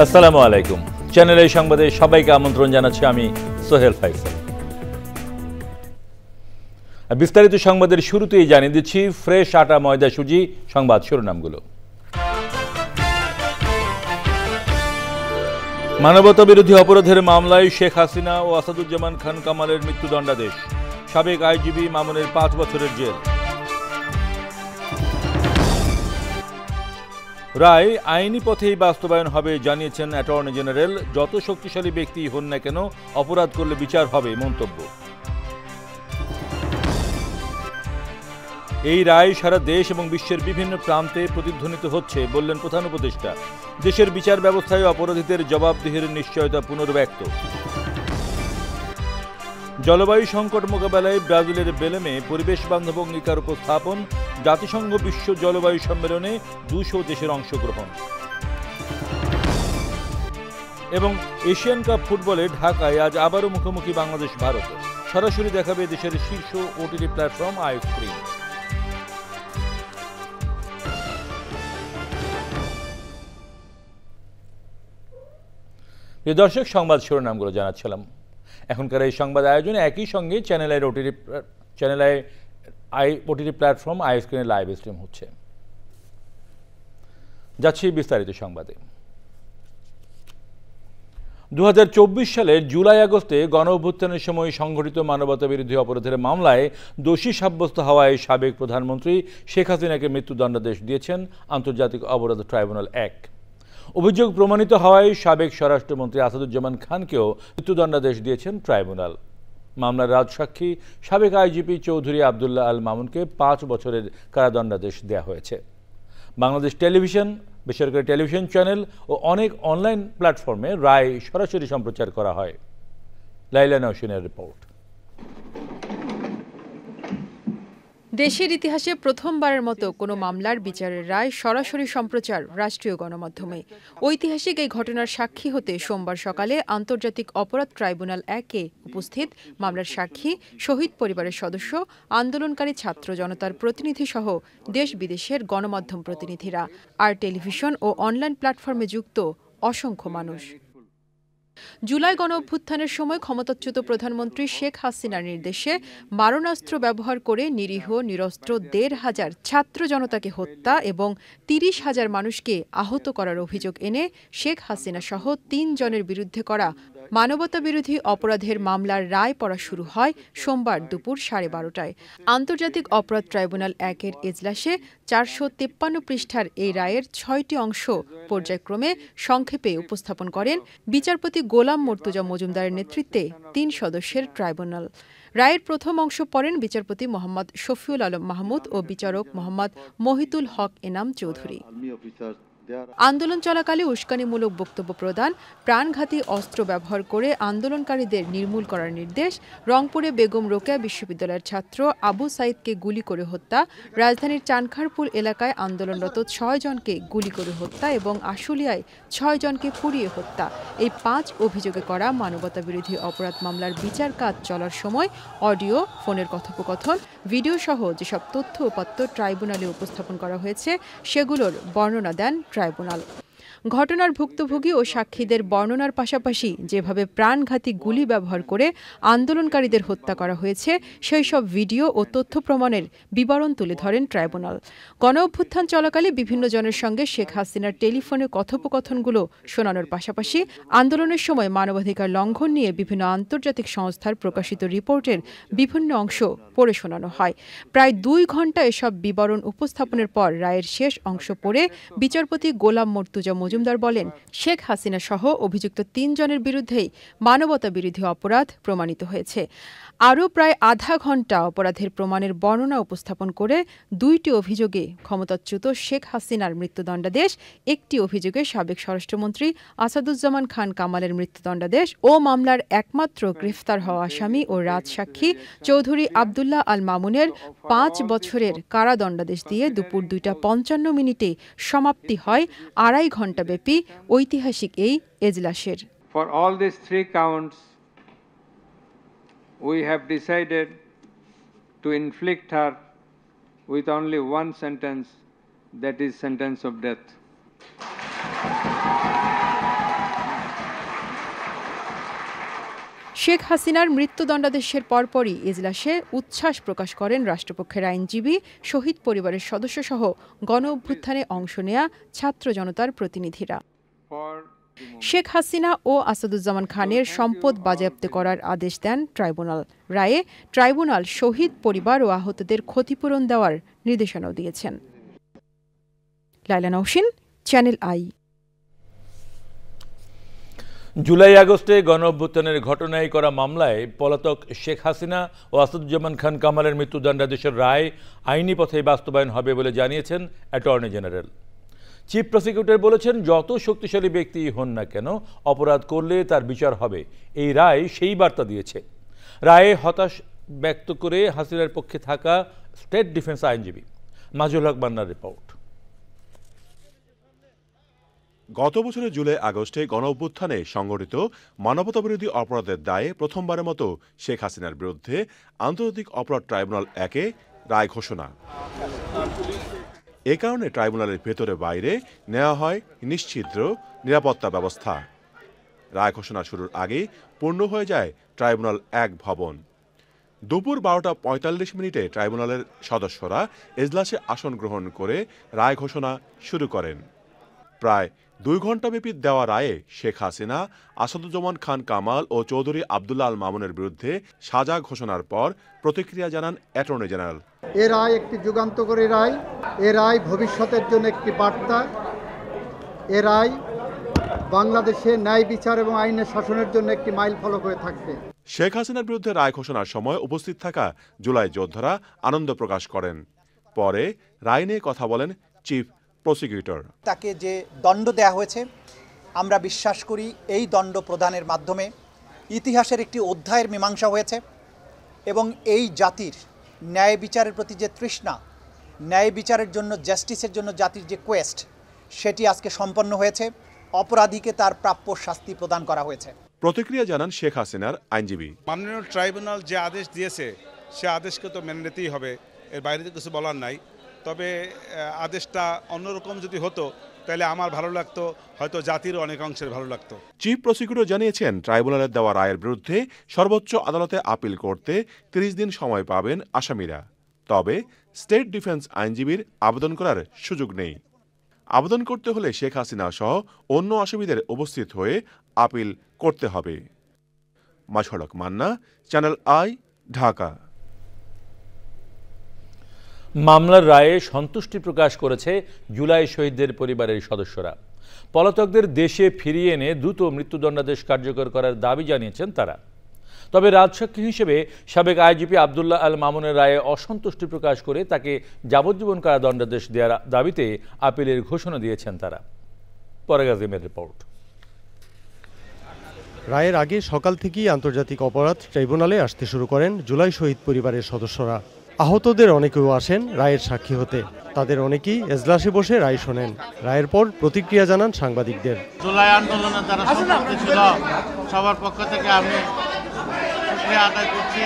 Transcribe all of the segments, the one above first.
আসসালামু আলাইকুম। চ্যানেল এই সংবাদে সবাইকে আমন্ত্রণ জানাচ্ছি আমি সোহেল ফাইসাল। বিস্তারিত সংবাদের শুরুতেই জানিয়ে দিচ্ছি ফ্রেশ আটা ময়দা সুজি সংবাদ শিরোনামগুলো। মানবতা বিরোধী অপরাধের মামলায় শেখ হাসিনা ও আসাদুজ্জামান খান কামালের মৃত্যুদণ্ডাদেশ, সাবেক আইজিপি মামুনের 5 বছরের জেল। রায় আইনি পথেই বাস্তবায়ন হবে জানিয়েছেন অ্যাটর্নি জেনারেল। যত শক্তিশালী ব্যক্তি হন না কেন অপরাধ করলে বিচার হবে মন্তব্য। এই রায় সারা দেশ এবং বিশ্বের বিভিন্ন প্রান্তে প্রতিধ্বনিত হচ্ছে বললেন প্রধান উপদেষ্টা। দেশের বিচার ব্যবস্থায় অপরাধীদের জবাবদিহির নিশ্চয়তা পুনর্ব্যক্ত। জলবায়ু সংকট মোকাবেলায় ব্রাজিলের বেলেমে পরিবেশ বান্ধব অঙ্গীকার উপস্থাপন, জাতিসংঘ বিশ্ব জলবায়ু সম্মেলনে 200 দেশের অংশগ্রহণ। এবং এশিয়ান কাপ ফুটবলে ঢাকায় আজ আবারও মুখোমুখি বাংলাদেশ ভারত। সরাসরি দেখাবে দেশের শীর্ষ ওটিটি প্ল্যাটফর্ম আইস্ক্রিন। প্রিয় দর্শক, সংবাদ শিরোনামগুলো জানাচ্ছিলাম। এখনকার এই সংবাদ আয়োজনে একই সঙ্গে চ্যানেল আই ওটিটি প্ল্যাটফর্ম আইস্ক্রিনে লাইভ স্ট্রিম হচ্ছে। যাচ্ছি বিস্তারিত সংবাদে। 2024 সালের জুলাই আগস্টে গণঅভ্যুত্থানের সময় সংঘটিত মানবতা বিরোধী অপরাধের মামলায় দোষী সাব্যস্ত হওয়ায় সাবেক প্রধানমন্ত্রী শেখ হাসিনাকে মৃত্যুদণ্ডাদেশ দিয়েছেন আন্তর্জাতিক অপরাধ ট্রাইব্যুনাল 1। অভিযোগ প্রমাণিত হওয়ায় সাবেক স্বরাষ্ট্রমন্ত্রী আসাদুজ্জামান খানকেও মৃত্যুদণ্ডাদেশ দিয়েছেন ট্রাইব্যুনাল। মামলার রাজসাক্ষী সাবেক আইজিপি চৌধুরী আবদুল্লাহ আল মামুনকে 5 বছরের কারাদণ্ডাদেশ দেওয়া হয়েছে। বাংলাদেশ টেলিভিশন, বেসরকারি টেলিভিশন চ্যানেল ও অনেক অনলাইন প্ল্যাটফর্মে রায় সরাসরি সম্প্রচার করা হয়। লাইলা নওশিনের রিপোর্ট। দেশের ইতিহাসে প্রথমবারের মতো কোনো মামলার বিচারের রায় সরাসরি সম্প্রচার রাষ্ট্রীয় গণমাধ্যমে। ঐতিহাসিক এই ঘটনার সাক্ষী হতে সোমবার সকালে আন্তর্জাতিক অপরাধ ট্রাইব্যুনাল 1-এ উপস্থিত মামলার সাক্ষী, শহীদ পরিবারের সদস্য, আন্দোলনকারী ছাত্র জনতার প্রতিনিধি সহ দেশ বিদেশের গণমাধ্যম প্রতিনিধিরা, আর টেলিভিশন ও অনলাইন প্ল্যাটফর্মে যুক্ত অসংখ্য মানুষ। জুলাই গণঅভ্যুত্থানের সময় ক্ষমতাচ্যুত প্রধানমন্ত্রী শেখ হাসিনার নির্দেশে মারণাস্ত্র ব্যবহার করে নিরীহ নিরস্ত্র 1,500 ছাত্র জনতাকে হত্যা এবং 30,000 মানুষকে আহত করার অভিযোগ এনে শেখ হাসিনা সহ 3 জনের বিরুদ্ধে করা মানবতা বিরোধী অপরাধের মামলার রায় পড়া শুরু হয় সোমবার দুপুর 12:30টায়। আন্তর্জাতিক অপরাধ ট্রাইব্যুনাল 1-এর এজলাসে 453 পৃষ্ঠার এই রায়ের 6টি অংশ পর্যায়ক্রমে সংক্ষেপে উপস্থাপন করেন বিচারপতি গোলাম মর্তুজা মজুমদারের নেতৃত্বে 3 সদস্যের ট্রাইব্যুনাল। রায়ের প্রথম অংশ পড়েন বিচারপতি মোহাম্মদ শফিউল আলম মাহমুদ ও বিচারক মোহাম্মদ মহিতুল হক এনাম চৌধুরী। আন্দোলন চলাকালে উস্কানিমূলক বক্তব্য প্রদান, প্রাণঘাতী অস্ত্র ব্যবহার করে আন্দোলনকারীদের নির্মূল করার নির্দেশ, রংপুরে বেগম রোকেয়া বিশ্ববিদ্যালয়ের ছাত্র আবু সাইদকে গুলি করে হত্যা, রাজধানীর চানখারপুল এলাকায় আন্দোলনরত 6 জনকে গুলি করে হত্যা এবং আশুলিয়ায় 6 জনকে পুড়িয়ে হত্যা, এই 5 অভিযোগে করা মানবতা বিরোধী অপরাধ মামলার বিচার কাজ চলার সময় অডিও, ফোনের কথোপকথন, ভিডিও সহ যেসব তথ্য উপাত্ত ট্রাইব্যুনালে উপস্থাপন করা হয়েছে সেগুলোর বর্ণনা দেন ট্রাইব্যুনাল। ঘটনার ভুক্তভোগী ও সাক্ষীদের বর্ণনার পাশাপাশি যেভাবে প্রাণঘাতী গুলি ব্যবহার করে আন্দোলনকারীদের হত্যা করা হয়েছে সেই সব ভিডিও ও তথ্য প্রমাণের বিবরণ তুলে ধরেন ট্রাইব্যুনাল। গণঅভ্যুত্থান চলাকালে বিভিন্ন জনের সঙ্গে শেখ হাসিনার টেলিফোনে কথোপকথনগুলো শোনানোর পাশাপাশি আন্দোলনের সময় মানবাধিকার লঙ্ঘন নিয়ে বিভিন্ন আন্তর্জাতিক সংস্থার প্রকাশিত রিপোর্টের বিভিন্ন অংশ পড়ে শোনানো হয়। প্রায় 2 ঘণ্টা এসব বিবরণ উপস্থাপনের পর রায়ের শেষ অংশ পড়ে বিচারপতি গোলাম মর্তুজা মজুমদার বলেন, শেখ হাসিনা সহ অভিযুক্ত 3 জনের বিরুদ্ধেই মানবতা বিরোধী অপরাধ প্রমাণিত হয়েছে। আরও প্রায় আধা ঘণ্টা অপরাধের প্রমাণের বর্ণনা উপস্থাপন করে 2টি অভিযোগে ক্ষমতাচ্যুত শেখ হাসিনার মৃত্যুদণ্ডাদেশ, একটি অভিযোগে সাবেক স্বরাষ্ট্রমন্ত্রী আসাদুজ্জামান খান কামালের মৃত্যুদণ্ডাদেশ ও মামলার একমাত্র গ্রেফতার হওয়া আসামি ও রাজসাক্ষী চৌধুরী আবদুল্লাহ আল মামুনের 5 বছরের কারাদণ্ডাদেশ দিয়ে দুপুর 2:55 সমাপ্তি হয় 2.5 ঘণ্টাব্যাপী ঐতিহাসিক এই এজলাসের। For all these 3 counts, we have decided to inflict her with only one sentence, that is sentence of death. Sheikh হাসিনার মৃত্যুদণ্ডাদেশের পরপরই এজলাসে উচ্ছ্বাস প্রকাশ করেন রাষ্ট্রপক্ষের আইনজীবী, শহীদ পরিবারের সদস্যসহ গণ অভ্যুত্থানে অংশ নেয়া ছাত্র জনতার প্রতিনিধিরা। শেখ হাসিনা ও আসাদুজ্জামান খানের সম্পদ বাজেয়াপ্ত করার আদেশ দেন ট্রাইব্যুনাল। রায়ে ট্রাইব্যুনাল শহীদ পরিবার ও আহতদের ক্ষতিপূরণ দেওয়ার নির্দেশনাও দিয়েছেন। লাইলা নওশিন, চ্যানেল আই। জুলাই আগস্টে গণ অভ্যুত্থানের ঘটনায় করা মামলায় পলাতক শেখ হাসিনা ও আসাদুজ্জামান খান কামালের মৃত্যুদণ্ডাদেশের রায় আইনি পথে বাস্তবায়ন হবে বলে জানিয়েছেন অ্যাটর্নি জেনারেল। চিফ প্রসিকিউটর বলেছেন, যত শক্তিশালী ব্যক্তি হন না কেন, অপরাধ করলে তার বিচার হবে। এই রায় সেই বার্তা দিয়েছে। রায়ে হতাশ ব্যক্ত করে হাসিনার পক্ষে থাকা স্টেট ডিফেন্স আইনজীবী মাজুল হক মান্নার রিপোর্ট। গত বছরের জুলাই আগস্টে গণ অভ্যুত্থানে সংঘটিত মানবতাবিরোধী অপরাধের দায়ে প্রথমবারের মতো শেখ হাসিনার বিরুদ্ধে আন্তর্জাতিক অপরাধ ট্রাইব্যুনাল 1-এ রায় ঘোষণা। এ কারণে ট্রাইব্যুনালের ভেতরে বাইরে নেওয়া হয় নিশ্ছিদ্র নিরাপত্তা ব্যবস্থা। রায় ঘোষণা শুরুর আগে পূর্ণ হয়ে যায় ট্রাইব্যুনাল 1 ভবন। দুপুর 12:45 ট্রাইব্যুনালের সদস্যরা এজলাসে আসন গ্রহণ করে রায় ঘোষণা শুরু করেন। প্রায় 2 ঘণ্টাব্যাপী দেওয়া রায়ে শেখ হাসিনা, আসাদুজ্জামান খান কামাল ও চৌধুরী আবদুল্লাহ আল মামুনের বিরুদ্ধে সাজা ঘোষণার পর প্রতিক্রিয়া জানান অ্যাটর্নি জেনারেল। এ রায় একটি যুগান্তকারী রায়। এ রায় ভবিষ্যতের জন্য একটি বার্তা। এ রায় বাংলাদেশে ন্যায় বিচার এবং আইনের শাসনের জন্য একটি মাইল ফলক হয়ে থাকবে। শেখ হাসিনার বিরুদ্ধে রায় ঘোষণার সময় উপস্থিত থাকা জুলাই যোদ্ধারা আনন্দ প্রকাশ করেন। পরে রায় নিয়ে কথা বলেন চিফ প্রসিকিউটর। তাকে যে দণ্ড দেয়া হয়েছে, আমরা বিশ্বাস করি এই দণ্ড প্রদানের মাধ্যমে ইতিহাসের একটি অধ্যায়ের মীমাংসা হয়েছে এবং এই জাতির ন্যায় বিচারের প্রতি যে তৃষ্ণা, ন্যায় বিচারের জন্য, জাস্টিসের জন্য জাতির যে কোয়েস্ট, সেটি আজকে সম্পন্ন হয়েছে। অপরাধীকে তার প্রাপ্য শাস্তি প্রদান করা হয়েছে। প্রতিক্রিয়া জানান শেখ হাসিনার আইনজীবী। মাননীয় ট্রাইব্যুনাল যে আদেশ দিয়েছে সে আদেশকে তো মেনে নিতেই হবে, এর বাইরে তো কিছু বলার নাই। তবে আদেশটা অন্যরকম যদি হতো তাহলে আমার ভালো লাগতো, হয়তো জাতির অনেক অংশের ভালো লাগতো। চিফ প্রসিকিউটর জানিয়েছেন, ট্রাইব্যুনালের দেওয়া রায়ের বিরুদ্ধে সর্বোচ্চ আদালতে আপিল করতে 30 দিন সময় পাবেন আসামিরা। তবে স্টেট ডিফেন্স আইনজীবীর আবেদন করার সুযোগ নেই। আবেদন করতে হলে শেখ হাসিনা সহ অন্য আসামিদের উপস্থিত হয়ে আপিল করতে হবে। মাজুল হক মান্না, চ্যানেল আই, ঢাকা। মামলার রায়ে সন্তুষ্টি প্রকাশ করেছে জুলাই শহীদদের পরিবারের সদস্যরা। পলাতকদের দেশে ফিরিয়ে এনে দ্রুত মৃত্যুদণ্ডাদেশ কার্যকর করার দাবি জানিয়েছেন তারা। তবে রাজসাক্ষী হিসেবে সাবেক আইজিপি আবদুল্লাহ আল মামুনের রায়ে অসন্তুষ্টি প্রকাশ করে তাকে যাবজ্জীবন কারাদণ্ডাদেশ দেওয়ার দাবিতে আপিলের ঘোষণা দিয়েছেন তারা। পরাগ আজিমের রিপোর্ট। রায়ের আগে সকাল থেকেই আন্তর্জাতিক অপরাধ ট্রাইব্যুনালে আসতে শুরু করেন জুলাই শহীদ পরিবারের সদস্যরা। আহতদের অনেকেও আসেন রায়ের সাক্ষী হতে। তাদের অনেকেই এজলাসে বসে রায় শোনেন। রায়ের পর প্রতিক্রিয়া জানান সাংবাদিকদের। জুলাই আন্দোলনে যারা সম্পৃক্ত ছিল সবার পক্ষ থেকে আমি শুকরিয়া আদায় করছি।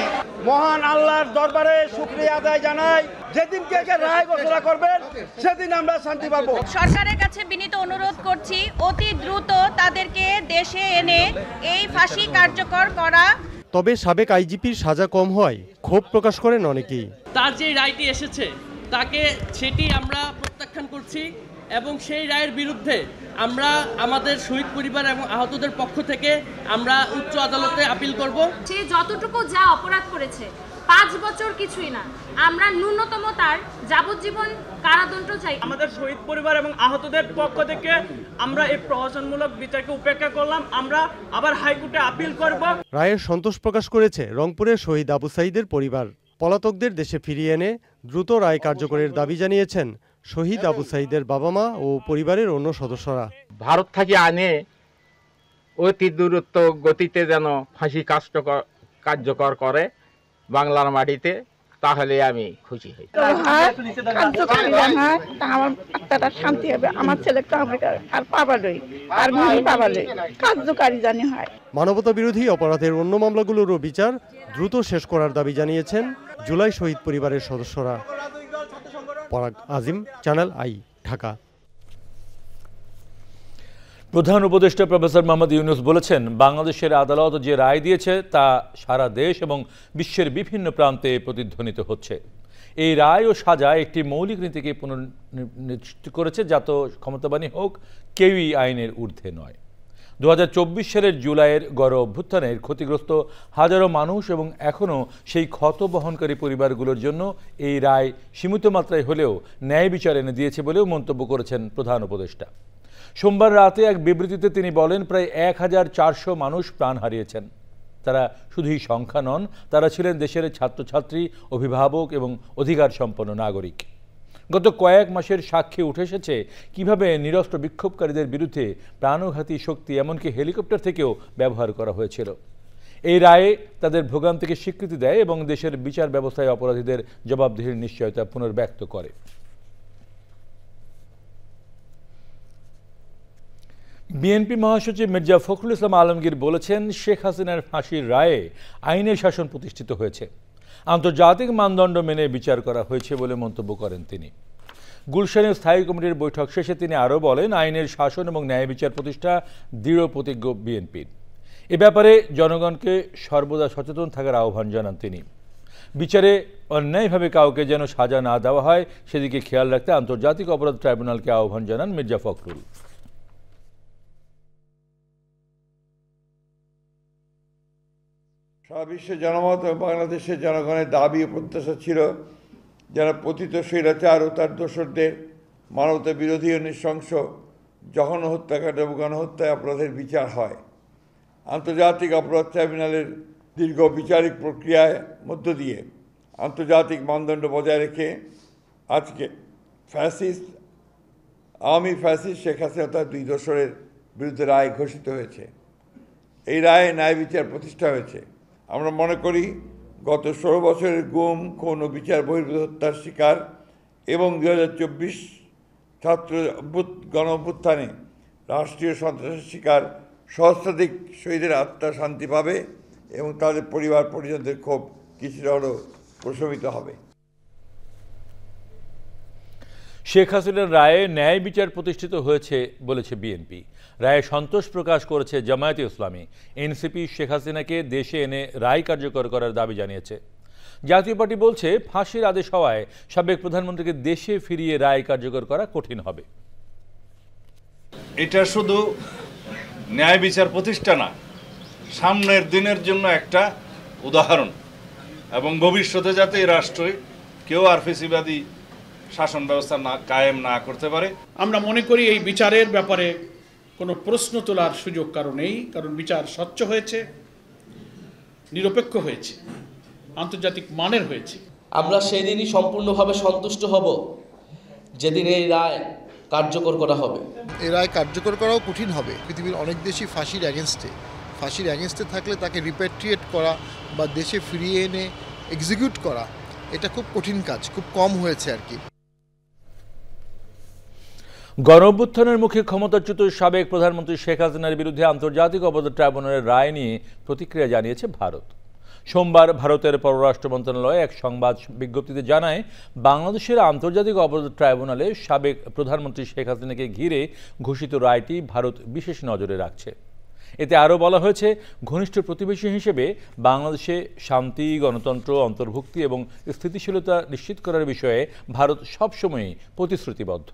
মহান আল্লাহর দরবারে শুকরিয়া আদায় জানাই। যেদিন কে রায় ঘোষণা করবেন সেদিন আমরা শান্তি পাবো। সরকারের কাছে বিনীত অনুরোধ করছি, অতি দ্রুত তাদেরকে দেশে এনে এই ফাঁসি কার্যকর করা। তবে সাবেক আইজিপির সাজা কম হওয়ায় ক্ষোভ প্রকাশ করেন অনেকেই। তার যে রায়টি এসেছে তাকে সেটি আমরা প্রত্যাখ্যান করছি এবং সেই রায়ের বিরুদ্ধে আমরা আমাদের শহীদ পরিবার এবং আহতদের পক্ষ থেকে আমরা উচ্চ আদালতে আপিল করব। সে যতটুকু যা অপরাধ করেছে 5 বছর কিছুই না, আমরা ন্যূনতম তার যাবজ্জীবন কারাদণ্ড চাই। আমাদের শহীদ পরিবার এবং আহতদের পক্ষ থেকে আমরা এই প্রহসনমূলক বিচারকে উপেক্ষা করলাম। আমরা আবার হাইকোর্টে আপিল করব। রায়ের সন্তোষ প্রকাশ করেছে রংপুরের শহীদ আবু সাঈদের পরিবার। পলাতকদের দেশে ফিরিয়ে এনে দ্রুত রায় কার্যকরের দাবি জানিয়েছেন শহীদ আবু সাঈদের বাবা মা ও পরিবারের অন্য সদস্যরা। ভারত থেকে আনে অতি দূরত্ব গতিতে যেন ফাঁসি কার্যকর করে বাংলার মাটিতে, তাহলে আমি খুশি হই। আমার আত্মাটা শান্তি হবে, আমার ছেলেটা আর পাবালই আর পাবালই কার্যকারী জানি হয়। মানবতা বিরোধী অপরাধের অন্য মামলাগুলোরও বিচার দ্রুত শেষ করার দাবি জানিয়েছেন জুলাই শহীদ পরিবারের সদস্যরা। পরাগ আজিম, চ্যানেল আই, ঢাকা। প্রধান উপদেষ্টা প্রফেসর মোহাম্মদ ইউনূস বলেছেন, বাংলাদেশের আদালত যে রায় দিয়েছে তা সারা দেশ এবং বিশ্বের বিভিন্ন প্রান্তে প্রতিধ্বনিত হচ্ছে। এই রায় ও সাজা একটি মৌলিক নীতিকে পুনর্নিশ্চিত করেছে, যত ক্ষমতাবানই হোক কেউই আইনের ঊর্ধ্বে নয়। 2024 সালের জুলাইয়ের গণ অভ্যুত্থানের ক্ষতিগ্রস্ত হাজারো মানুষ এবং এখনও সেই ক্ষত বহনকারী পরিবারগুলোর জন্য এই রায় সীমিত মাত্রায় হলেও ন্যায় বিচার এনে দিয়েছে বলেও মন্তব্য করেছেন প্রধান উপদেষ্টা। সোমবার রাতে এক বিবৃতিতে তিনি বলেন, প্রায় 1400 মানুষ প্রাণ হারিয়েছেন। তারা শুধুই সংখ্যা নন, তারা ছিলেন দেশের ছাত্রছাত্রী, অভিভাবক এবং অধিকার সম্পন্ন নাগরিক। গত কয়েক মাসের সাক্ষী উঠে এসেছে কিভাবে নিরস্ত্র বিক্ষোভকারীদের বিরুদ্ধে প্রাণঘাতী শক্তি এমনকি হেলিকপ্টার থেকেও ব্যবহার করা হয়েছিল। এই রায়ে তাদের ভোগান্তিকে স্বীকৃতি দেয় এবং দেশের বিচার ব্যবস্থায় অপরাধীদের জবাবদিহির নিশ্চয়তা পুনর্ব্যক্ত করে। বিএনপি মহাসচিব মির্জা ফখরুল ইসলাম আলমগীর বলেছেন, শেখ হাসিনার ফাঁসির রায়ে আইনের শাসন প্রতিষ্ঠিত হয়েছে, আন্তর্জাতিক মানদণ্ড মেনে বিচার করা হয়েছে বলে মন্তব্য করেন তিনি। গুলশানে স্থায়ী কমিটির বৈঠক শেষে তিনি আরও বলেন, আইনের শাসন এবং ন্যায় বিচার প্রতিষ্ঠা দৃঢ় প্রতিজ্ঞ বিএনপির। এ ব্যাপারে জনগণকে সর্বদা সচেতন থাকার আহ্বান জানান তিনি। বিচারে অন্যায়ভাবে কাউকে যেন সাজা না দেওয়া হয় সেদিকে খেয়াল রাখতে আন্তর্জাতিক অপরাধ ট্রাইব্যুনালকে আহ্বান জানান মির্জা ফখরুল। সারা বিশ্বের জনমত এবং বাংলাদেশের জনগণের দাবি ও প্রত্যাশা ছিল যেন পতিত স্বৈরাচার ও তার দোসরদের মানবতা বিরোধী ও নৃশংস জঘন্য হত্যাকাণ্ড এবং গণহত্যায় অপরাধের বিচার হয়। আন্তর্জাতিক অপরাধ ট্রাইব্যুনালের দীর্ঘ বিচারিক প্রক্রিয়ার মধ্য দিয়ে আন্তর্জাতিক মানদণ্ড বজায় রেখে আজকে আওয়ামী ফ্যাসিস্ট শেখ হাসিনা তার 2 দোসরের বিরুদ্ধে রায় ঘোষিত হয়েছে। এই রায়ে ন্যায় বিচার প্রতিষ্ঠা হয়েছে। আমরা মনে করি গত 16 বছরের গুম, খুন ও বিচার বহির্ভূত হত্যার শিকার এবং 2024 ছাত্র গণ অভ্যুত্থানে রাষ্ট্রীয় সন্ত্রাসের শিকার সহস্রাধিক শহীদের আত্মা শান্তি পাবে এবং তাদের পরিবার পরিজনদের ক্ষোভ কিছুটা হলেও প্রশমিত হবে। শেখ হাসিনার রায়ে ন্যায় বিচার প্রতিষ্ঠিত হয়েছে বলেছে বিএনপি। রায়ে সন্তোষ প্রকাশ করেছে জামায়াতে ইসলামী। এনসিপি শেখ হাসিনাকে দেশে এনে রায় কার্যকর করার দাবি জানিয়েছে। জাতীয় পার্টি বলছে, ফাঁসির আদেশ হওয়ায় সাবেক প্রধানমন্ত্রীকে দেশে ফিরিয়ে রায় কার্যকর করা কঠিন হবে। এটা শুধু ন্যায় বিচার প্রতিষ্ঠা না, সামনের দিনের জন্য একটা উদাহরণ এবং ভবিষ্যতে যাতে এই রাষ্ট্রে কেউ আর ফেসিবাদী শাসন ব্যবস্থা কায়েম না করতে পারে। আমরা মনে করি এই বিচারের ব্যাপারে কোনো প্রশ্ন তোলার সুযোগ কারো নেই, কারণ বিচার স্বচ্ছ হয়েছে, নিরপেক্ষ হয়েছে, আন্তর্জাতিক মানের হয়েছে। আমরা সেদিনই সম্পূর্ণভাবে সন্তুষ্ট হব যেদিন এই রায় কার্যকর করা হবে। এই রায় কার্যকর করাও কঠিন হবে। পৃথিবীর অনেক দেশই ফাঁসির অ্যাগেনস্টে থাকলে তাকে রিপ্যাট্রিয়েট করা বা দেশে ফিরিয়ে এনে এক্সিকিউট করা, এটা খুব কঠিন কাজ, খুব কম হয়েছে আর কি। গণঅভ্যুত্থানের মুখে ক্ষমতাচ্যুত সাবেক প্রধানমন্ত্রী শেখ হাসিনার বিরুদ্ধে আন্তর্জাতিক অপরাধ ট্রাইব্যুনালের রায় নিয়ে প্রতিক্রিয়া জানিয়েছে ভারত। সোমবার ভারতের পররাষ্ট্র মন্ত্রণালয় এক সংবাদ বিজ্ঞপ্তিতে জানায়, বাংলাদেশের আন্তর্জাতিক অপরাধ ট্রাইব্যুনালে সাবেক প্রধানমন্ত্রী শেখ হাসিনাকে ঘিরে ঘোষিত রায়টি ভারত বিশেষ নজরে রাখছে। এতে আরও বলা হয়েছে, ঘনিষ্ঠ প্রতিবেশী হিসেবে বাংলাদেশে শান্তি, গণতন্ত্র, অন্তর্ভুক্তি এবং স্থিতিশীলতা নিশ্চিত করার বিষয়ে ভারত সবসময়ই প্রতিশ্রুতিবদ্ধ।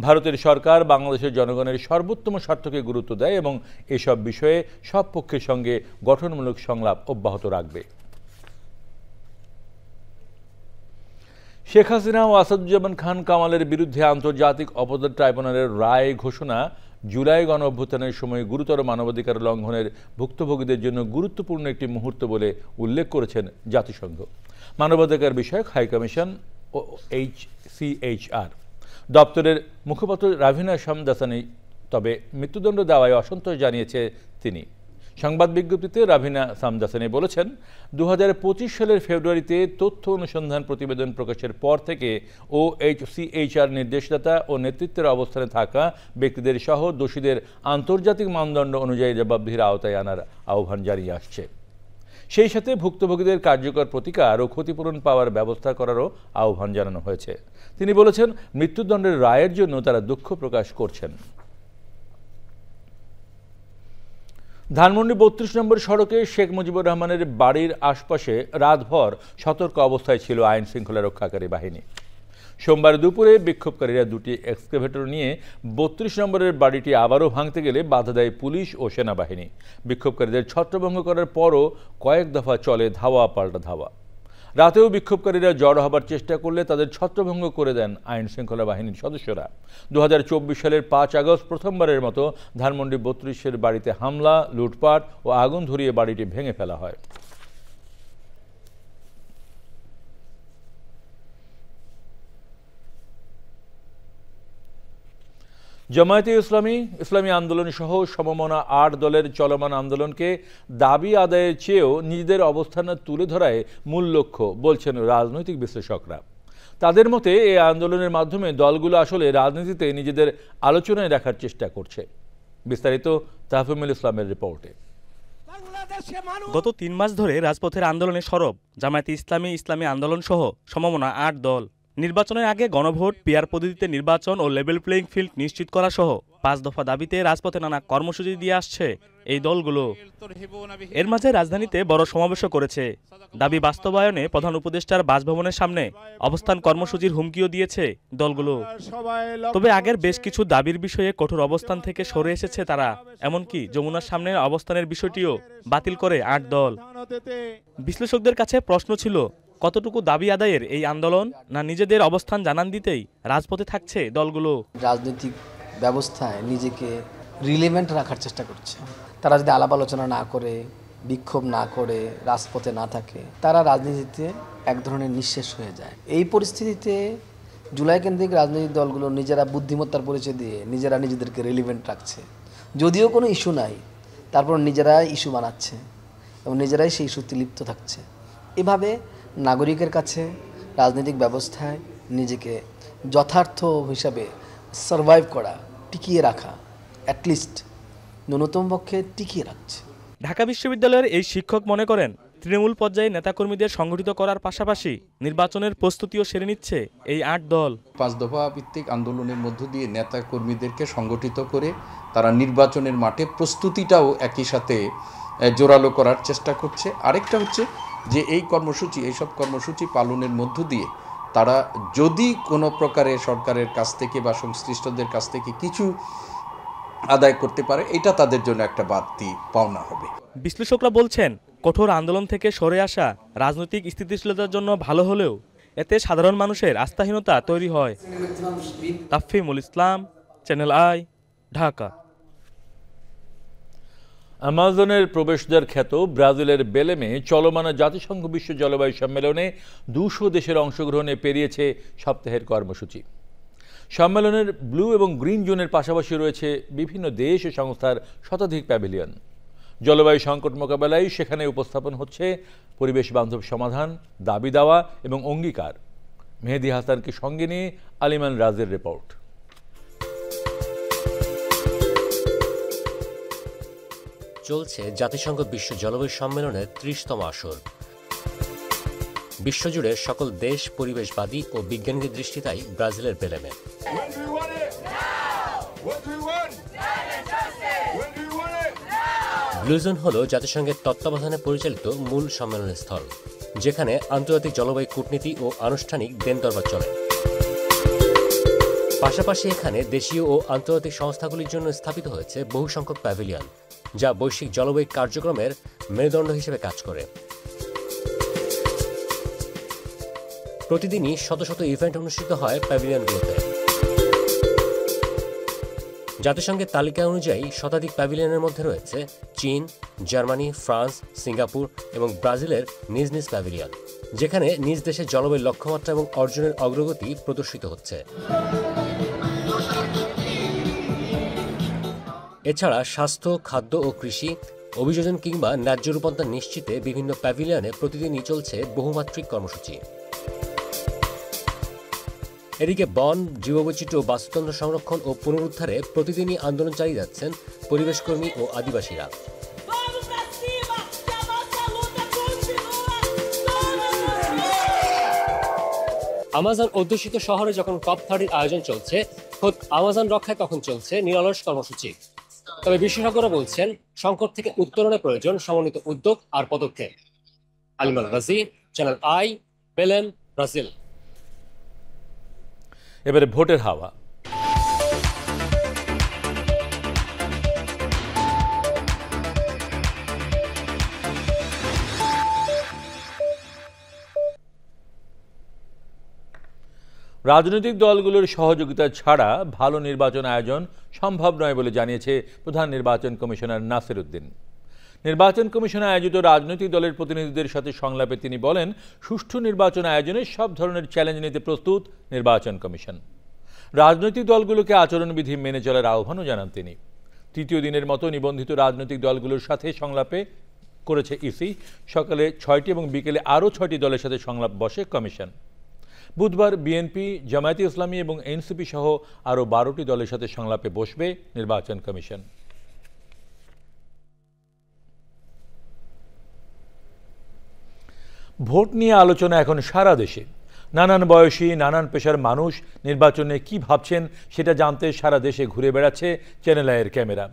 ভারতের সরকার বাংলাদেশের জনগণের সর্বোত্তম স্বার্থকে গুরুত্ব দেয় এবং এসব বিষয়ে সব পক্ষের সঙ্গে গঠনমূলক সংলাপ অব্যাহত রাখবে। শেখ হাসিনা ও আসাদুজ্জামান খান কামালের বিরুদ্ধে আন্তর্জাতিক অপরাধ ট্রাইব্যুনালের রায় ঘোষণা জুলাই গণ অভ্যুত্থানের সময় গুরুতর মানবাধিকার লঙ্ঘনের ভুক্তভোগীদের জন্য গুরুত্বপূর্ণ একটি মুহূর্ত বলে উল্লেখ করেছেন জাতিসংঘ মানবাধিকার বিষয়ক হাইকমিশন ও HCHR দপ্তরের মুখপাত্র রাভিনা সামদাসানি। তবে মৃত্যুদণ্ড দেওয়ায় অসন্তোষ জানিয়েছে তিনি। সংবাদ বিজ্ঞপ্তিতে রাভিনা সামদাসানি বলেছেন, 2025 সালের ফেব্রুয়ারিতে তথ্য অনুসন্ধান প্রতিবেদন প্রকাশের পর থেকে OHCHR নির্দেশদাতা ও নেতৃত্বের অবস্থানে থাকা ব্যক্তিদের সহ দোষীদের আন্তর্জাতিক মানদণ্ড অনুযায়ী জবাবদিহির আওতায় আনার আহ্বান জানিয়ে আসছে। সেই সাথে ভুক্তভোগীদের কার্যকর প্রতিকার ও ক্ষতিপূরণ পাওয়ার ব্যবস্থা করারও আহ্বান জানানো হয়েছে। তিনি বলেছেন, মৃত্যুদণ্ডের রায়ের জন্য তারা দুঃখ প্রকাশ করছেন। ধানমন্ডি ৩২ নম্বর সড়কে শেখ মুজিবুর রহমানের বাড়ির আশপাশে রাতভর সতর্ক অবস্থায় ছিল আইন শৃঙ্খলা রক্ষাকারী বাহিনী। সোমবার দুপুরে বিক্ষোভকারীরা দুটি এক্সকাভেটর নিয়ে ৩২ নম্বরের বাড়িটি আবারও ভাঙতে গেলে বাধা দেয় পুলিশ ও সেনাবাহিনী। বিক্ষোভকারীদের ছত্রভঙ্গ করার পরও কয়েক দফা চলে ধাওয়া পাল্টা ধাওয়া। রাতেও বিক্ষোভকারীরা জড়ো হবার চেষ্টা করলে তাদের ছত্রভঙ্গ করে দেন আইন শৃঙ্খলা বাহিনীর সদস্যরা। ২০২৪ সালের ৫ আগস্ট প্রথমবারের মতো ধানমন্ডি ৩২-এর বাড়িতে হামলা, লুটপাট ও আগুন ধরিয়ে বাড়িটি ভেঙে ফেলা হয়। জামায়াতে ইসলামী আন্দোলন সহ সমমনা ৮ দলের চলমান আন্দোলনকে দাবি আদায়ের চেয়েও নিজেদের অবস্থান তুলে ধরায় মূল লক্ষ্য বলছেন রাজনৈতিক বিশ্লেষকরা। তাদের মতে এই আন্দোলনের মাধ্যমে দলগুলো আসলে রাজনীতিতে নিজেদের আলোচনায় রাখার চেষ্টা করছে। বিস্তারিত তাহফিমুল ইসলামের রিপোর্টে। গত ৩ মাস ধরে রাজপথের আন্দোলনে সরব জামায়াতে ইসলামী আন্দোলন সহ সমমনা ৮ দল। নির্বাচনের আগে গণভোট, পিআর পদ্ধতিতে নির্বাচন ও লেভেল প্লেইং ফিল্ড নিশ্চিত করা সহ ৫ দফা দাবিতে রাজপথে নানা কর্মসূচি দিয়ে আসছে এই দলগুলো। এর মাঝে রাজধানীতে বড় সমাবেশও করেছে। দাবি বাস্তবায়নে প্রধান উপদেষ্টার বাসভবনের সামনে অবস্থান কর্মসূচির হুমকিও দিয়েছে দলগুলো। তবে আগের বেশ কিছু দাবির বিষয়ে কঠোর অবস্থান থেকে সরে এসেছে তারা। এমনকি যমুনার সামনে অবস্থানের বিষয়টিও বাতিল করে ৮ দল। বিশ্লেষকদের কাছে প্রশ্ন ছিল, কতটুকু দাবি আদায়ের এই আন্দোলন, না নিজেদের অবস্থান জানান দিতেই রাজপথে থাকছে দলগুলো? রাজনৈতিক ব্যবস্থায় নিজেকে রিলেভেন্ট রাখার চেষ্টা করছে। তারা যদি আলাপ আলোচনা না করে, বিক্ষোভ না করে, রাজপথে না থাকে, তারা রাজনীতিতে এক ধরনের নিঃশেষ হয়ে যায়। এই পরিস্থিতিতে জুলাই কেন্দ্রিক রাজনৈতিক দলগুলো নিজেরা বুদ্ধিমত্তার পরিচয় দিয়ে নিজেরা নিজেদেরকে রিলেভেন্ট রাখছে। যদিও কোনো ইস্যু নাই, তারপর নিজেরাই ইস্যু বানাচ্ছে এবং নিজেরাই সেই ইস্যুতে লিপ্ত থাকছে। এভাবে নাগরিকের কাছে রাজনৈতিক ব্যবস্থায় নিজেকে যথার্থ হিসাবে সারভাইভ করা, টিকিয়ে রাখা, অ্যাটলিস্ট ন্যূনতম পক্ষে টিকিয়ে রাখছে। ঢাকা বিশ্ববিদ্যালয়ের এই শিক্ষক মনে করেন, তৃণমূল পর্যায়ে নেতাকর্মীদের সংগঠিত করার পাশাপাশি নির্বাচনের প্রস্তুতিও সেরে নিচ্ছে এই ৮ দল। ৫ দফা ভিত্তিক আন্দোলনের মধ্য দিয়ে নেতাকর্মীদেরকে সংগঠিত করে তারা নির্বাচনের মাঠে প্রস্তুতিটাও একই সাথে জোরালো করার চেষ্টা করছে। আরেকটা হচ্ছে যে এইসব কর্মসূচি পালনের মধ্য দিয়ে তারা যদি কোনো প্রকারে সরকারের কাছ থেকে বা সংশ্লিষ্টদের কাছ থেকে কিছু আদায় করতে পারে, এটা তাদের জন্য একটা বাড়তি পাওনা হবে। বিশ্লেষকরা বলছেন, কঠোর আন্দোলন থেকে সরে আসা রাজনৈতিক স্থিতিশীলতার জন্য ভালো হলেও এতে সাধারণ মানুষের আস্থাহীনতা তৈরি হয়। তাফহিমুল ইসলাম, চ্যানেল আই, ঢাকা। আমাজনের প্রবেশদ্বার খ্যাত ব্রাজিলের বেলেমে চলমান জাতিসংঘ বিশ্ব জলবায়ু সম্মেলনে ২০০ দেশের অংশগ্রহণে পেরিয়েছে সপ্তাহের কর্মসূচি। সম্মেলনের ব্লু এবং গ্রিন জোনের পাশাপাশি রয়েছে বিভিন্ন দেশ ও সংস্থার শতাধিক প্যাভিলিয়ন। জলবায়ু সংকট মোকাবেলায় সেখানে উপস্থাপন হচ্ছে পরিবেশ বান্ধব সমাধান, দাবি দেওয়া এবং অঙ্গীকার। মেহেদি হাসানকে সঙ্গে নিয়ে আলিমান রাজের রিপোর্ট। চলছে জাতিসংঘ বিশ্ব জলবায়ু সম্মেলনের ৩০তম আসর। বিশ্বজুড়ে সকল দেশ, পরিবেশবাদী ও বিজ্ঞানীদের দৃষ্টি তাই ব্রাজিলের বেলেমে। ব্লুজোন হল জাতিসংঘের তত্ত্বাবধানে পরিচালিত মূল সম্মেলনের স্থল, যেখানে আন্তর্জাতিক জলবায়ু কূটনীতি ও আনুষ্ঠানিক দেন দরবার চলে। পাশাপাশি এখানে দেশীয় ও আন্তর্জাতিক সংস্থাগুলির জন্য স্থাপিত হয়েছে বহু সংখ্যক প্যাভিলিয়ন, যা বৈশ্বিক জলবায়ু কার্যক্রমের মেরুদণ্ড হিসেবে কাজ করে। প্রতিদিনই শত শত ইভেন্ট অনুষ্ঠিত হয় প্যাভিলিয়নগুলোতে। জাতিসংঘের তালিকা অনুযায়ী শতাধিক প্যাভিলিয়নের মধ্যে রয়েছে চীন, জার্মানি, ফ্রান্স, সিঙ্গাপুর এবং ব্রাজিলের নিজ নিজ প্যাভিলিয়ন, যেখানে নিজ দেশের জলবায়ুর লক্ষ্যমাত্রা এবং অর্জনের অগ্রগতি প্রদর্শিত হচ্ছে। এছাড়া স্বাস্থ্য, খাদ্য ও কৃষি, অভিযোজন কিংবা ন্যায্য রূপান্তর নিশ্চিতে বিভিন্ন প্যাভিলিয়নে প্রতিদিনই চলছে বহুমাত্রিক কর্মসূচি। এদিকে বন, জীববৈচিত্র্য ও বাস্তুতন্ত্র সংরক্ষণ ও পুনরুদ্ধারে প্রতিদিনই আন্দোলন চালিয়ে যাচ্ছেন পরিবেশকর্মী ও আদিবাসীরা। আমাজন অধ্যুষিত শহরে যখন COP30 আয়োজন চলছে, খোদ আমাজন রক্ষায় তখন চলছে নিরলস কর্মসূচি। তবে বিশেষজ্ঞরা বলছেন সংকট থেকে উত্তরণে প্রয়োজন সমন্বিত উদ্যোগ আর পদক্ষেপ। আলিমাল রাজি, চ্যানেল আই, বেলেন, ব্রাজিল। এবারে ভোটের হাওয়া। রাজনৈতিক দলগুলোর সহযোগিতা ছাড়া ভালো নির্বাচন আয়োজন সম্ভব নয় বলে জানিয়েছে প্রধান নির্বাচন কমিশনার নাসির উদ্দিন। নির্বাচন কমিশন আয়োজিত রাজনৈতিক দলের প্রতিনিধিদের সাথে সংলাপে তিনি বলেন, সুষ্ঠু নির্বাচন আয়োজনে সব ধরনের চ্যালেঞ্জ নিতে প্রস্তুত নির্বাচন কমিশন। রাজনৈতিক দলগুলোকে আচরণবিধি মেনে চলার আহ্বানও জানান তিনি। তৃতীয় দিনের মতো নিবন্ধিত রাজনৈতিক দলগুলোর সাথে সংলাপে করেছে ইসি। সকালে 6টি এবং বিকেলে আরও 6টি দলের সাথে সংলাপ বসে কমিশন। বুধবার বিএনপি, জামায়াতে ইসলামী এবং এনসিপি সহ আরও 12টি দলের সাথে সংলাপে বসবে নির্বাচন কমিশন। ভোট নিয়ে আলোচনা এখন সারা দেশে। নানান বয়সী, নানান পেশার মানুষ নির্বাচনে কি ভাবছেন সেটা জানতে সারা দেশে ঘুরে বেড়াচ্ছে চ্যানেল আইয়ের ক্যামেরা।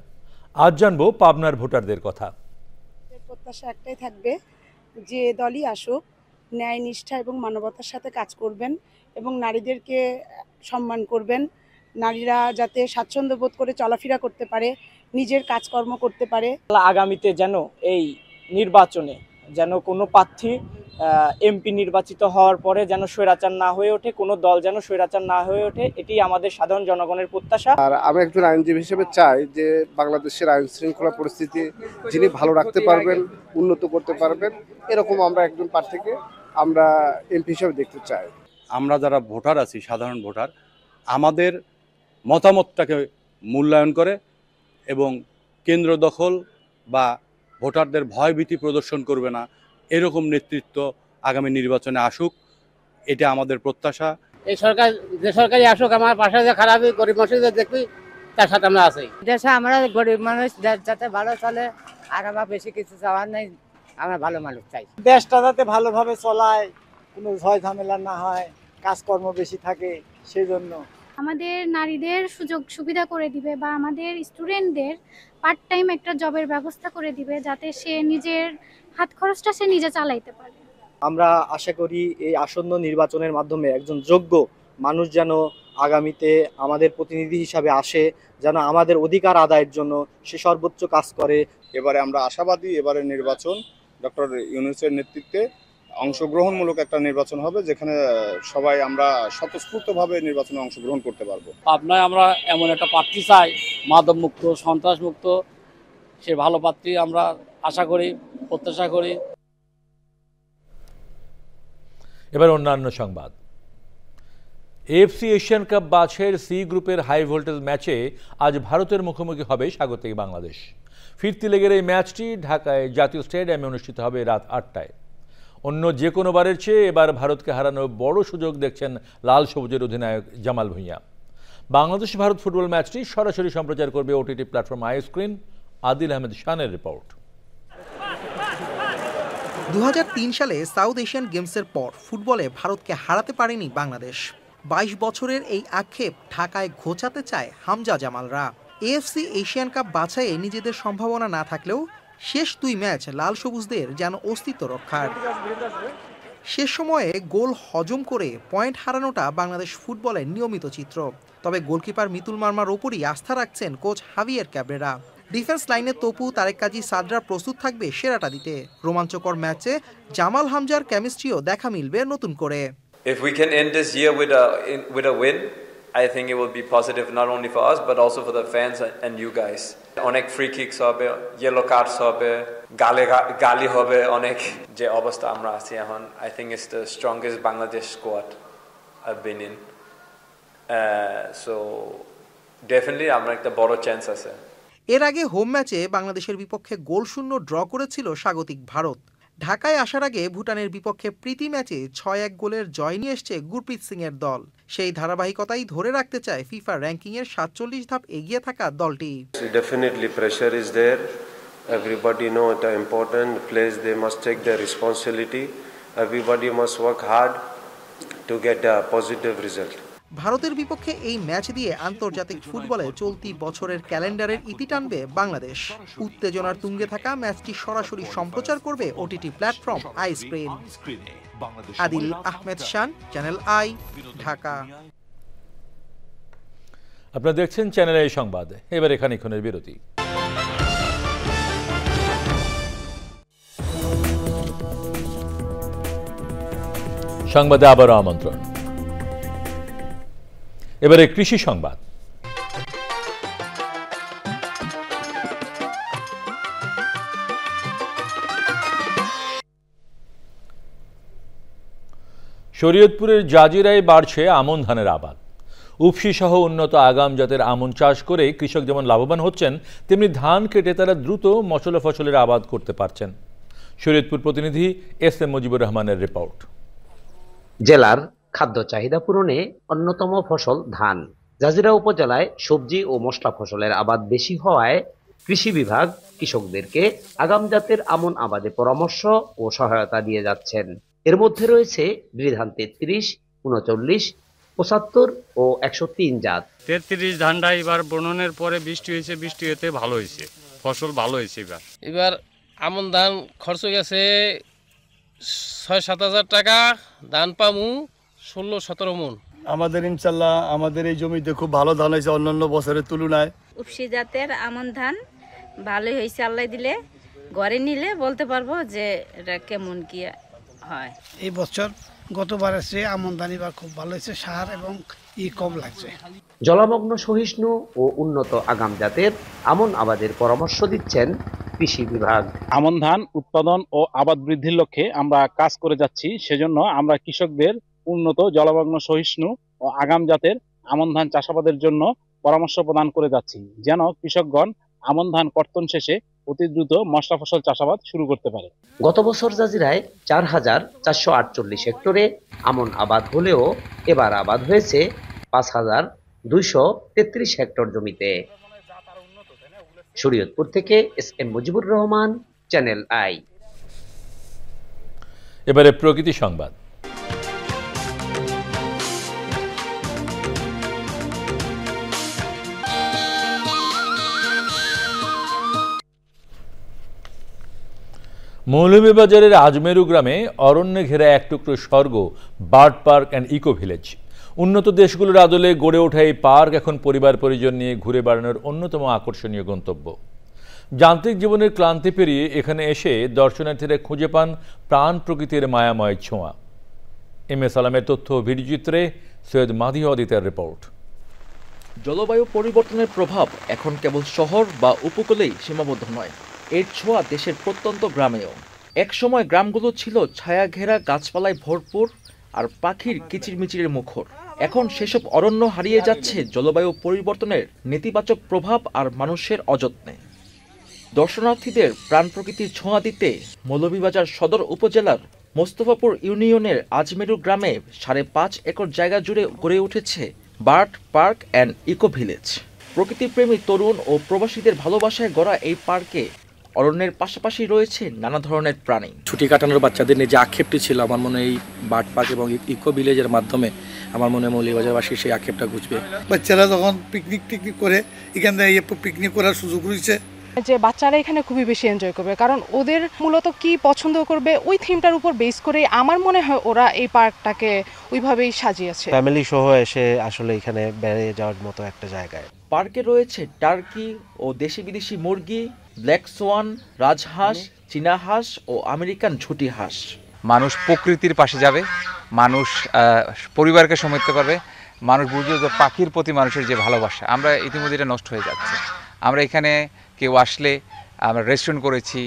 আজ জানবো পাবনার ভোটারদের কথা। প্রত্যাশা একটাই থাকবে, যে দলই আসুক ন্যায়, নিষ্ঠা এবং মানবতার সাথে কাজ করবেন এবং নারীদেরকে সম্মান করবেন। নারীরা যাতে স্বাচ্ছন্দ্য বোধ করে চলাফেরা করতে পারে, নিজের কাজকর্ম করতে পারে। আগামীতে যেন এই নির্বাচনে যেন কোনো প্রার্থী এমপি নির্বাচিত হওয়ার পরে যেন স্বৈরাচার না হয়ে ওঠে, কোনো দল যেন স্বৈরাচার না হয়ে ওঠে, এটি আমাদের সাধারণ জনগণের প্রত্যাশা। আর আমি একজন আইনজীবী হিসেবে চাই যে বাংলাদেশের আইন শৃঙ্খলা পরিস্থিতি যিনি ভালো রাখতে পারবেন, উন্নত করতে পারবেন, এরকম আমরা একজন প্রার্থীকে আমরা এমপি হিসেবে দেখতে চাই। আমরা যারা ভোটার আছি, সাধারণ ভোটার, আমাদের মতামতটাকে মূল্যায়ন করে এবং কেন্দ্র দখল বা ভোটারদের ভয়ভীতি প্রদর্শন করবে না, এরকম নেতৃত্ব আগামী নির্বাচনে আসুক, এটা আমাদের প্রত্যাশা। এই সরকার যে সরকারই আসুক, আমার পাশে যে খারাপই গরিব মানুষদের দেখবি তার সাথে আমরা আছি। দেশে আমরা গরিব মানুষ, দেশ যাতে ভালো চলে, আর আমার বেশি কিছু চাওয়ার নেই, আমরা ভালো মানুষ চাই। দেশটা যাতে ভালোভাবে চলায়, কোনো ঝয় ঝামেলা না হয়, কাজকর্ম বেশি থাকে, সেই জন্য আমাদের নারীদের সুযোগ সুবিধা করে দিবে বা আমাদের স্টুডেন্টদের পার্ট টাইম একটা জবের ব্যবস্থা করে দিবে, যাতে সে নিজের হাত খরচটা সে নিজে চালাইতে পারে। আমরা আশা করি এই আসন্ন নির্বাচনের মাধ্যমে একজন যোগ্য মানুষ যেন আগামীতে আমাদের প্রতিনিধি হিসাবে আসে, যেন আমাদের অধিকার আদায়ের জন্য সে সর্বোচ্চ কাজ করে। এবারে আমরা আশাবাদী, এবারে নির্বাচন ডক্টর ইউনূসের নেতৃত্বে অংশগ্রহণমূলক একটা নির্বাচন হবে, যেখানে সবাই আমরা স্বতঃস্ফূর্তভাবে নির্বাচনে অংশগ্রহণ করতে পারবো। পাবনায় আমরা এমন একটা প্রার্থী চাই, মাদক মুক্ত, সন্ত্রাস মুক্ত, সে ভালো প্রার্থী আমরা আশা করি, প্রত্যাশা করি। এবার অন্যান্য সংবাদ। এএফসি এশিয়ান কাপ বাছাইয়ের সি গ্রুপের হাই ভোল্টেজ ম্যাচে আজ ভারতের মুখোমুখি হবে স্বাগতিক বাংলাদেশ। ফিরতি লেগের এই ম্যাচটি ঢাকায় জাতীয় স্টেডিয়ামে অনুষ্ঠিত হবে রাত 8টায়। অন্য যে কোনো বারের চেয়ে এবার ভারতকে হারানোর বড় সুযোগ দেখছেন লাল সবুজের অধিনায়ক জামাল ভুঁইয়া। বাংলাদেশ ভারত ফুটবল ম্যাচটি সরাসরি সম্প্রচার করবে OTT platform iScreen. Adil Ahmed শানের রিপোর্ট। 2003 সালে সাউথ এশিয়ান গেমসের পর ফুটবলে ভারতকে হারাতে পারেনি বাংলাদেশ। 22 বছরের এই আক্ষেপ ঢাকায় ঘোচাতে চায় হামজা জামালরা। এএফসি এশিয়ান কাপ বাছাইয়ে নিজেদের সম্ভাবনা না থাকলেও শেষ 2 ম্যাচ লাল সবুজদের যেন অস্তিত্ব রক্ষার। শেষ সময়ে গোল হজম করে পয়েন্ট হারানোটা বাংলাদেশ ফুটবলের নিয়মিত চিত্র। তবে গোলকিপার মিতুল মার্মার ওপরই আস্থা রাখছেন কোচ হাভিয়ের ক্যাব্রেরা। ডিফেন্স লাইনে তপু, তারেক কাজী, সাদরা প্রস্তুত থাকবে সেরাটা দিতে। রোমাঞ্চকর ম্যাচে জামাল হামজার কেমিস্ট্রিও দেখা মিলবে নতুন করে। If we can end this year with a win, I think it will be positive not only for us but also for the fans and you guys. অনেক ফ্রি কিকস হবে, ইয়েলো কার্ডস হবে, গালি হবে অনেক। যে অবস্থা আমরা আছি এখন, I think it's the strongest Bangladesh squad I've been in. So definitely আমরা একটা বড় চান্স আছে। এর আগে হোম ম্যাচে বাংলাদেশের বিপক্ষে গোলশূন্য ড্র করেছিল স্বাগতিক ভারত। ঢাকায় আসার আগে ভুটানের বিপক্ষে প্রীতি ম্যাচে 6-1 গোলের জয় নিয়ে এসছে গুরপ্রীত সিং এর দল। সেই ধারাবাহিকতাই ধরে রাখতে চায় ফিফা র্যাঙ্কিং এর 47 ধাপ এগিয়ে থাকা দলটি। Definitely pressure is there. Everybody know it important. Players they must take their responsibility. Everybody must work hard to get a positive result. ভারতের বিপক্ষে এই ম্যাচ দিয়ে আন্তর্জাতিক ফুটবলে চলতি বছরের ক্যালেন্ডারের ইতি টানবে বাংলাদেশ। উত্তেজনার তুঙ্গে থাকা ম্যাচটি সরাসরি সম্প্রচার করবে OTT platform iScreen. Adil Ahmed Shan, Channel i, Dhaka. আপনারা দেখছেন চ্যানেল আই সংবাদ। এবার এখানে ক্ষণের বিরতি। সংবাদে আবারও আমন্ত্রণ। এবারে কৃষি সংবাদ। শরীয়তপুরের জাজিরায় বাড়ছে আমন ধানের আবাদ। উফশি সহ উন্নত আগাম জাতের আমন চাষ করে কৃষক যেমন লাভবান হচ্ছেন, তেমনি ধান কেটে তারা দ্রুত মশলা ফসলের আবাদ করতে পারছেন। শরীয়তপুর প্রতিনিধি এস এম মুজিবুর রহমানের রিপোর্ট। জেলার খাদ্য চাহিদা পূরণে অন্যতম ফসল ধান। জাজিরা উপজেলায় সবজি ও মশলা ফসলের আবাদ বেশি হওয়ায় কৃষি বিভাগ কৃষকদেরকে আগাম জাতের আমন আবাদে পরামর্শ ও সহায়তা দিয়ে যাচ্ছেন। এর মধ্যে রয়েছে বিধান 33, 39, 75 ও 103 জাত। 33 ধানটা এবার বননের পরে বৃষ্টি হয়েছে, বৃষ্টি হতে ভালো হয়েছে, ফসল ভালো হয়েছে। এবার আমন ধান খরচ গেছে 6-7 হাজার টাকা, ধান পামু 16-17 মন। আমাদের ইনশাল্লাহ আমাদের এই জমিতে খুব ভালো ধান হয়েছে অন্যান্য বছরের তুলনায়। উপসি জাতের আমন ধান ভালোই হয়েছে, আল্লাহ দিলে ঘরে নিলে বলতে পারবো যে এটা কেমন কি হয়। এই বছর গতবারের চেয়ে আমন ধান এবার খুব ভালো হয়েছে, সার এবং কম লাগছে। জলমগ্ন সহিষ্ণু ও উন্নত আগাম জাতের আমন আবাদের পরামর্শ দিচ্ছেন কৃষি বিভাগ। আমন ধান উৎপাদন ও আবাদ বৃদ্ধির লক্ষ্যে আমরা কাজ করে যাচ্ছি। সেজন্য আমরা কৃষকদের উন্নত জলমগ্ন সহিষ্ণু ও আগাম জাতের আমন ধান চাষাবাদের জন্য পরামর্শ প্রদান করে যাচ্ছি, যেন কৃষকগণ আমন ধান কর্তন শেষে অতি দ্রুত মশলা ফসল চাষাবাদ শুরু করতে পারে। গত বছর জাজিরায় 4,448 হেক্টরে আমন আবাদ হলেও এবার আবাদ হয়েছে 5,233 হেক্টর জমিতে। শরীয়তপুর থেকে S M Mujibur Rahman, Channel i. এবারে প্রকৃতি সংবাদ। মৌলভীবাজারের আজমেরু গ্রামে অরণ্যে ঘেরা এক টুকরো স্বর্গ bird park and eco village. উন্নত দেশগুলোর আদলে গড়ে ওঠা এই পার্ক এখন পরিবার পরিজন নিয়ে ঘুরে বেড়ানোর অন্যতম আকর্ষণীয় গন্তব্য। যান্ত্রিক জীবনের ক্লান্তি পেরিয়ে এখানে এসে দর্শনার্থীরা খুঁজে পান প্রাণ প্রকৃতির মায়াময় ছোঁয়া। এম এ সালামের তথ্য ভিডিওচিত্রে সৈয়দ মাদি অদিতের রিপোর্ট। জলবায়ু পরিবর্তনের প্রভাব এখন কেবল শহর বা উপকূলেই সীমাবদ্ধ নয়, এর ছোঁয়া দেশের প্রত্যন্ত গ্রামেও। একসময় গ্রামগুলো ছিল ছায়া ঘেরা গাছপালায় ভরপুর আর পাখির কিচিরমিচিরের মুখর। এখন সেসব অরণ্য হারিয়ে যাচ্ছে জলবায়ু পরিবর্তনের নেতিবাচক প্রভাব আর মানুষের অযত্নে। দর্শনার্থীদের প্রাণ প্রকৃতির ছোঁয়া দিতে মৌলভীবাজার সদর উপজেলার মোস্তফাপুর ইউনিয়নের আজমেরু গ্রামে 5.5 একর জায়গা জুড়ে গড়ে উঠেছে bird park and eco village. প্রকৃতিপ্রেমী তরুণ ও প্রবাসীদের ভালোবাসায় গড়া এই পার্কে অরণ্যের পাশাপাশি রয়েছে নানা ধরনের প্রাণী। ছুটি কাটানোর বাচ্চাদের নিয়ে যে আক্ষেপটি ছিল, আমার মনে হয় এই বার্ড পার্ক এবং ইকো ভিলেজের মাধ্যমে আমার মনে হয় মৌলভীবাজারবাসী সেই আক্ষেপটা ঘুচবে। বাচ্চারা যখন পিকনিক করে এখান থেকে পিকনিক করার সুযোগ রয়েছে, যে বাচ্চারা এখানে খুবই বেশি এনজয় করবে, কারণ ওদের মূলত কি পছন্দ করবে ওই থিমটার উপর বেস করে আমার মনে হয় ওরা এই পার্কটাকে ওইভাবেই সাজিয়েছে। ফ্যামিলি সহ এসে আসলে এখানে বেড়ে যাওয়ার মতো একটা জায়গায়। পার্কে রয়েছে টার্কি ও দেশি বিদেশি মুরগি, ব্ল্যাক সোয়ান, রাজহাঁস, চীনা হাঁস ও আমেরিকান ঝুটি হাঁস। মানুষ প্রকৃতির পাশে যাবে, মানুষ পরিবারকে সময় দিতে পারবে, মানুষ বুঝবে যে পাখির প্রতি মানুষের যে ভালোবাসা, আমরা ইতিমধ্যে এটা নষ্ট হয়ে যাচ্ছে। আমরা এখানে কেউ আসলে আমরা রেস্টুরেন্ট করেছি,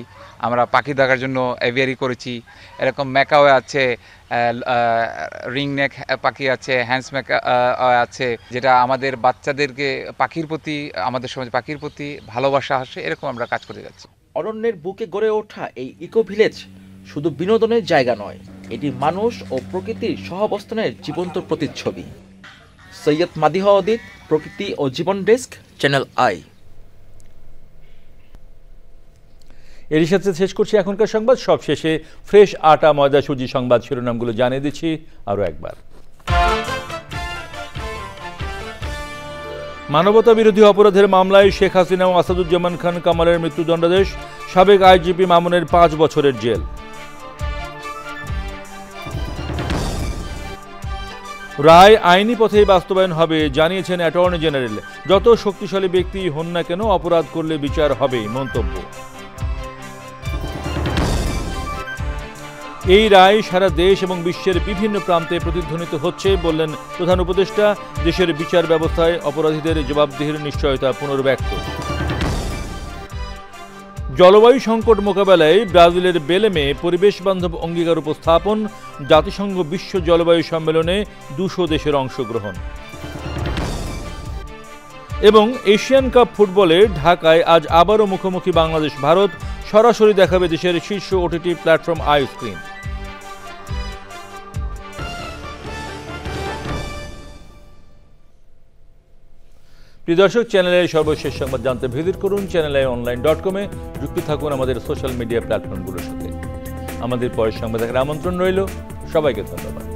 আমরা পাখি দেখার জন্য এভিয়ারি করেছি, এরকম ম্যাকাও আছে, রিংনেক পাখি আছে, হ্যান্ডস ম্যাকা আছে, যেটা আমাদের বাচ্চাদেরকে পাখির প্রতি, আমাদের সমাজে পাখির প্রতি ভালোবাসা আসে, এরকম আমরা কাজ করে যাচ্ছি। অরণ্যের বুকে গড়ে ওঠা এই ইকো ভিলেজ শুধু বিনোদনের জায়গা নয়, এটি মানুষ ও প্রকৃতির সহাবস্থানের জীবন্ত প্রতিচ্ছবি। সৈয়দ মাদিহ অদিত, প্রকৃতি ও জীবন ডেস্ক, চ্যানেল আই। এরই সাথে শেষ করছি এখনকার সংবাদ। সব শেষে ফ্রেশ আটা ময়দা সুজি সংবাদ শিরোনামগুলো জানিয়ে দিচ্ছি আরও একবার। মানবতা বিরোধী অপরাধের মামলায় শেখ হাসিনা ও আসাদুজ্জামান খান কামালের মৃত্যুদণ্ডাদেশ, সাবেক আইজিপি মামুনের 5 বছরের জেল। রায় আইনি পথেই বাস্তবায়ন হবে জানিয়েছেন অ্যাটর্নি জেনারেল। যত শক্তিশালী ব্যক্তি হন না কেন অপরাধ করলে বিচার হবেই, মন্তব্য। এই রায় সারা দেশ এবং বিশ্বের বিভিন্ন প্রান্তে প্রতিধ্বনিত হচ্ছে বললেন প্রধান উপদেষ্টা। দেশের বিচার ব্যবস্থায় অপরাধীদের জবাবদিহির নিশ্চয়তা পুনর্ব্যক্ত। জলবায়ু সংকট মোকাবেলায় ব্রাজিলের বেলেমে পরিবেশ বান্ধব অঙ্গীকার উপস্থাপন, জাতিসংঘ বিশ্ব জলবায়ু সম্মেলনে 200 দেশের অংশগ্রহণ। এবং এশিয়ান কাপ ফুটবলে ঢাকায় আজ আবারও মুখোমুখি বাংলাদেশ ভারত, সরাসরি দেখাবে দেশের শীর্ষ ওটিটি প্ল্যাটফর্ম আইস্ক্রিন। প্রিয় দর্শক, চ্যানেলের সর্বশেষ সংবাদ জানতে ভিজিট করুন channelionline.com-এ। যুক্ত থাকুন আমাদের সোশ্যাল মিডিয়া প্ল্যাটফর্মগুলোর সাথে। আমাদের পরের সংবাদ দেখার আমন্ত্রণ রইল। সবাইকে ধন্যবাদ।